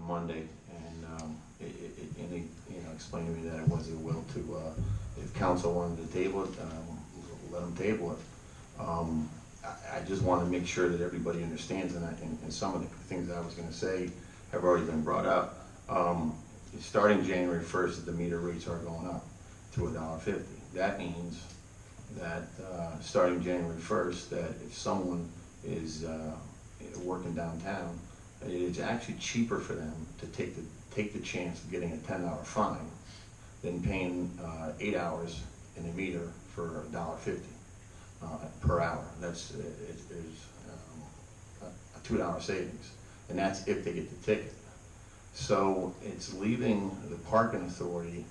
Monday, and and they explained to me that it was their will to, if council wanted to table it, let them table it. I just want to make sure that everybody understands, and some of the things that I was going to say have already been brought up. Starting January 1st, the meter rates are going up to $1.50. That means that starting January 1st, that if someone is working downtown, it's actually cheaper for them to take the chance of getting a $10 fine than paying 8 hours in a meter for $1.50 per hour. There's a $2 savings, and that's if they get the ticket. So it's leaving the parking authority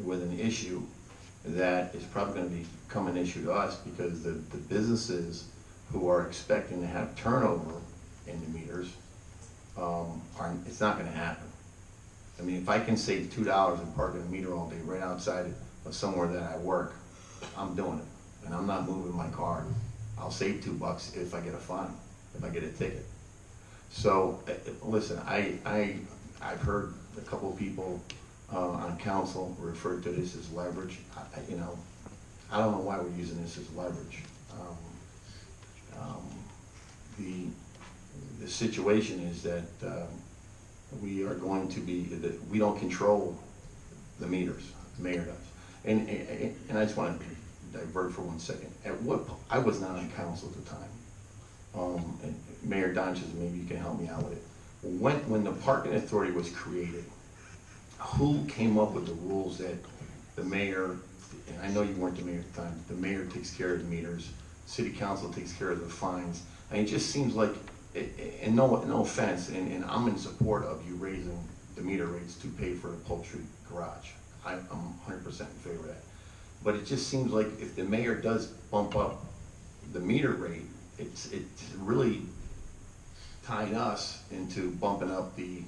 with an issue that is probably going to become an issue to us, because the businesses who are expecting to have turnover in the meters, it's not going to happen. I mean, if I can save $2 and park in a meter all day right outside of somewhere that I work, I'm doing it, and I'm not moving my car. I'll save $2 if I get a fine, if I get a ticket. So listen, I've heard a couple of people on council refer to this as leverage. I don't know why we're using this as leverage. The situation is that we are going to be, that we don't control the meters, the mayor does. And I just want to divert for 1 second. I was not on council at the time. And Mayor Donches, maybe you can help me out with it. When the parking authority was created, who came up with the rules that the mayor, and I know you weren't the mayor at the time, the mayor takes care of the meters, city council takes care of the fines. And it just seems like, and no offense, and I'm in support of you raising the meter rates to pay for the poultry garage. I'm 100% in favor of that. But it just seems like if the mayor does bump up the meter rate, it's really tying us into bumping up the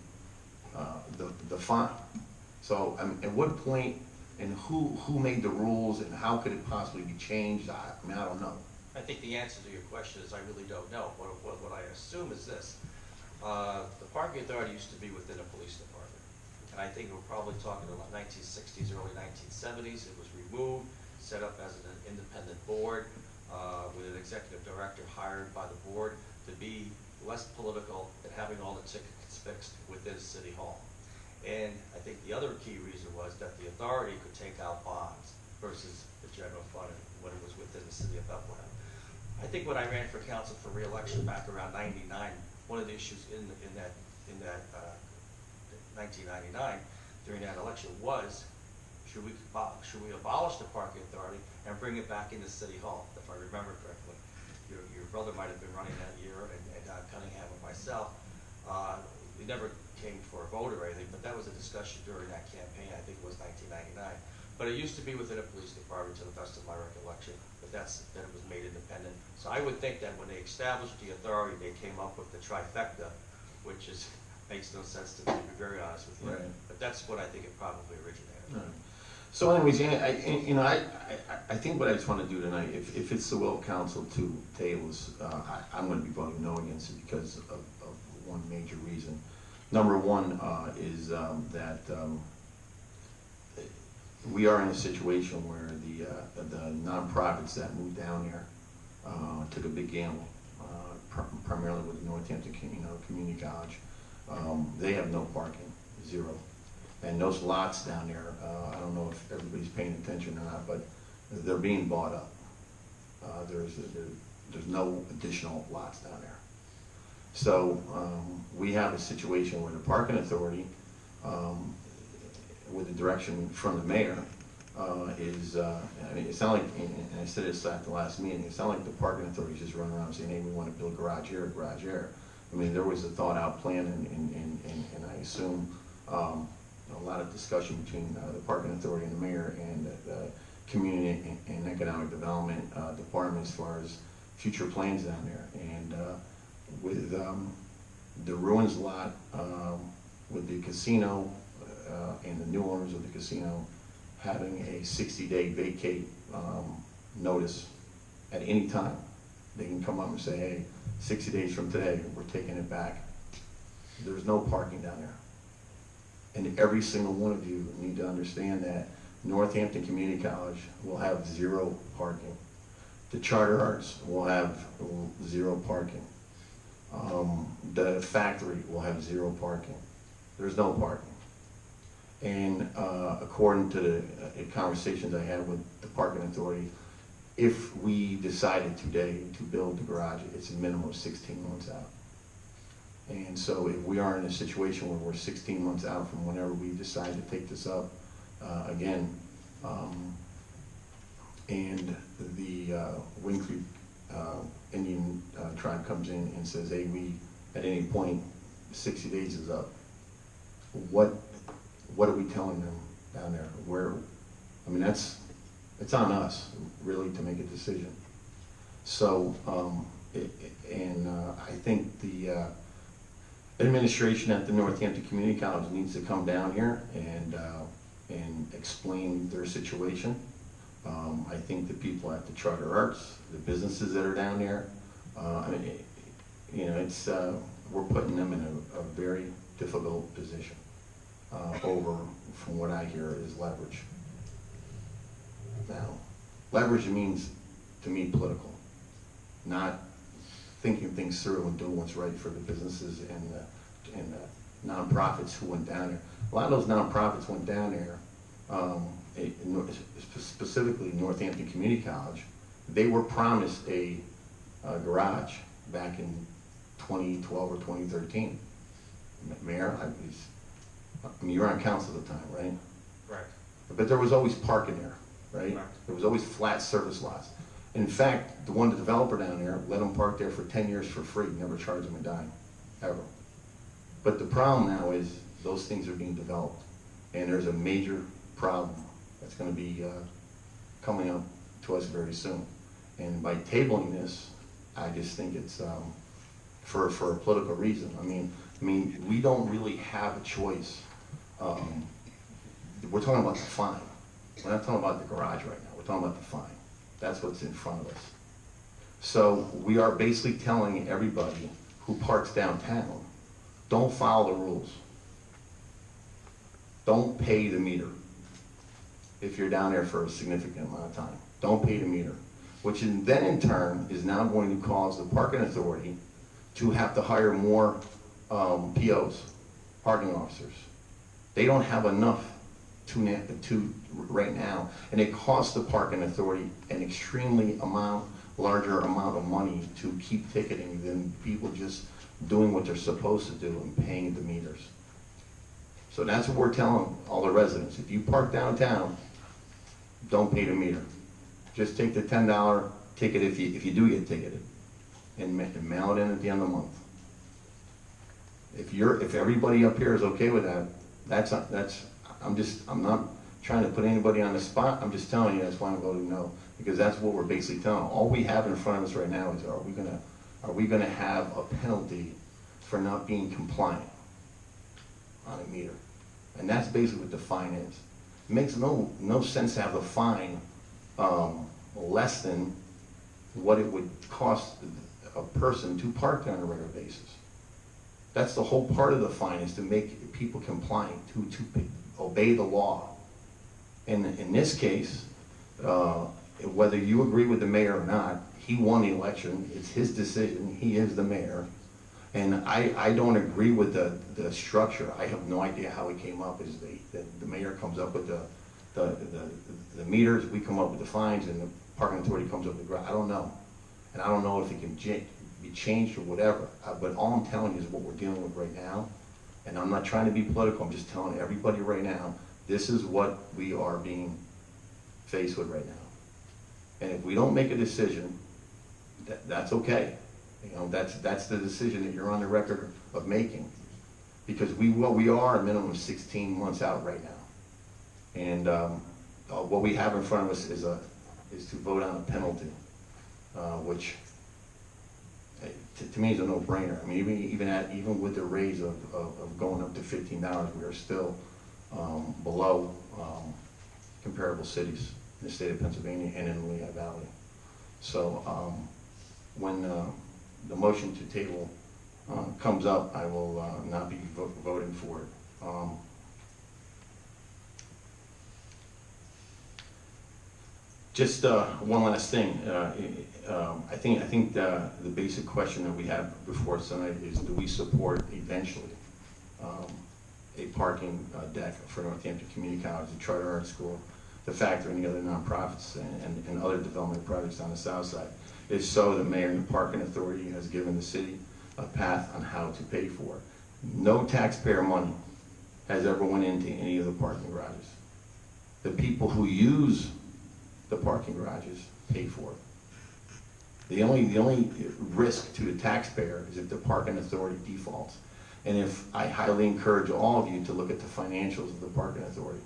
fine. So at what point, and who made the rules, and how could it possibly be changed? I mean, I don't know. I think the answer to your question is I really don't know. What I assume is this. The parking authority used to be within a police department. And I think we're probably talking about 1960s, early 1970s. It was removed, set up as an independent board with an executive director hired by the board to be less political and having all the tickets fixed within City Hall. And I think the other key reason was that the authority could take out bonds versus the general fund when it was within the city of Bethlehem. I think when I ran for council for re-election back around '99, one of the issues in that 1999 during that election was should we abolish the parking authority and bring it back into City Hall? If I remember correctly, your brother might have been running that year, and Cunningham and myself. We never came for a vote or anything, but that was a discussion during that campaign. I think it was 1999. But it used to be within a police department, to the best of my recollection. But then it was made independent. So I would think that when they established the authority, they came up with the trifecta, which makes no sense to me, to be very honest with you. Right. But that's what I think it probably originated. Right. So anyways, I think what I just want to do tonight, if it's the will of council to table this, I'm going to be voting no against it because of one major reason. Number one is that we are in a situation where the nonprofits that moved down there took a big gamble, primarily with the Northampton Community College. They have no parking, zero. And those lots down there, I don't know if everybody's paying attention or not, but they're being bought up. There's no additional lots down there. So we have a situation where the parking authority, with the direction from the mayor, is, I mean, it sounds like, and I said this at the last meeting, it sounds like the parking authority is just running around saying, hey, we want to build a garage here, a garage there. I mean, there was a thought out plan, and I assume a lot of discussion between the parking authority and the mayor and the community and economic development department as far as future plans down there. And with the ruins lot, with the casino and the new owners of the casino having a 60-day vacate notice at any time, they can come up and say, hey, 60 days from today, we're taking it back. There's no parking down there. And every single one of you need to understand that Northampton Community College will have 0 parking. The Charter Arts will have 0 parking. The factory will have 0 parking. There's no parking. And according to the conversations I had with the parking authority, if we decided today to build the garage, it's a minimum of 16 months out. And so if we are in a situation where we're 16 months out from whenever we decide to take this up, again, and the Wind Creek Indian tribe comes in and says, hey, we, at any point, 60 days is up, what are we telling them down there? I mean, it's on us, really, to make a decision. So, I think the administration at the Northampton Community College needs to come down here and explain their situation. I think the people at the Charter Arts, the businesses that are down there, I mean, you know, it's we're putting them in a very difficult position. Over, from what I hear, is leverage. Now, leverage means, to me, political, not thinking things through and doing what's right for the businesses and the nonprofits who went down there. A lot of those nonprofits went down there, specifically Northampton Community College. They were promised a garage back in 2012 or 2013. Mayor, I mean, you're on council at the time, right? Right. But there was always parking there, right? Right. There was always flat service lots. In fact, the developer down there let them park there for 10 years for free, never charged them a dime, ever. But the problem now is those things are being developed, and there's a major problem that's going to be coming up to us very soon. And by tabling this, I just think it's for a political reason. I mean, we don't really have a choice. We're talking about the fine. We're not talking about the garage right now. We're talking about the fine. That's what's in front of us. So we are basically telling everybody who parks downtown, don't follow the rules. Don't pay the meter if you're down there for a significant amount of time. Don't pay the meter, which then in turn is now going to cause the parking authority to have to hire more POs, parking officers. They don't have enough to right now, and it costs the parking authority an extremely larger amount of money to keep ticketing than people just doing what they're supposed to do and paying the meters. So that's what we're telling all the residents. If you park downtown, don't pay the meter. Just take the $10 ticket if you do get ticketed, and mail it in at the end of the month. If everybody up here is okay with that, I'm not trying to put anybody on the spot. I'm just telling you that's why I'm voting no, because that's what we're basically telling. All we have in front of us right now is are we gonna have a penalty for not being compliant on a meter? And that's basically what the fine is. It makes no sense to have a fine less than what it would cost a person to park there on a regular basis. That's the whole part of the fine, is to make people compliant, to obey the law. And in this case, whether you agree with the mayor or not, he won the election. It's his decision. He is the mayor. And I don't agree with the structure. I have no idea how it came up. Is the mayor comes up with the meters, we come up with the fines, and the parking authority comes up with the, I don't know. And I don't know if it can be changed or whatever. But all I'm telling you is what we're dealing with right now. And I'm not trying to be political. I'm just telling everybody right now, this is what we are being faced with right now. And if we don't make a decision, that's okay. You know, that's the decision that you're on the record of making, because we are a minimum of 16 months out right now, and what we have in front of us is to vote on a penalty, which to me is a no-brainer. I mean, even with the raise of going up to $15, we are still below comparable cities in the state of Pennsylvania and in the Lehigh Valley. So when the motion to table comes up, I will not be voting for it. Just one last thing. I think the basic question that we have before us tonight is, do we support eventually a parking deck for Northampton Community College, the Charter Art School, the Factor, and the other nonprofits and other development projects on the south side? If so, the mayor and the parking authority has given the city a path on how to pay for it. No taxpayer money has ever went into any of the parking garages. The people who use the parking garages pay for it. The only risk to the taxpayer is if the parking authority defaults. And if I highly encourage all of you to look at the financials of the parking authority.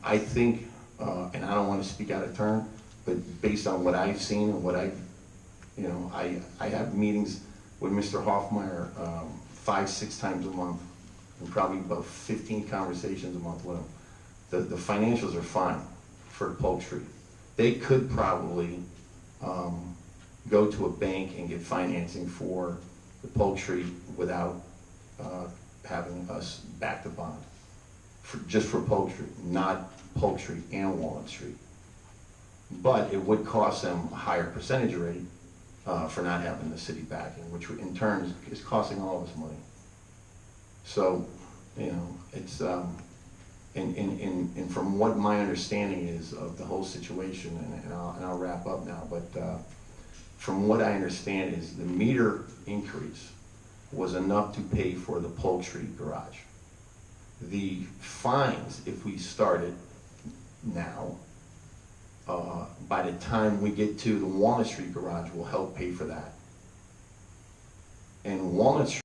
I think, and I don't want to speak out of turn, but based on what I've seen and what I have meetings with Mr. Hoffmeyer 5-6 times a month, and probably about 15 conversations a month with him. The financials are fine for Polk Street. They could probably go to a bank and get financing for the Polk Street without having us back the bond, just for Polk Street, not Polk Street and Walnut Street. But it would cost them a higher percentage rate for not having the city backing, which in turn is costing all of us money. So, it's, and from what my understanding is of the whole situation, and I'll wrap up now, but from what I understand is the meter increase was enough to pay for the Polk Street garage. The fines, if we started now, by the time we get to the Walnut Street garage, will help pay for that. And Walnut Street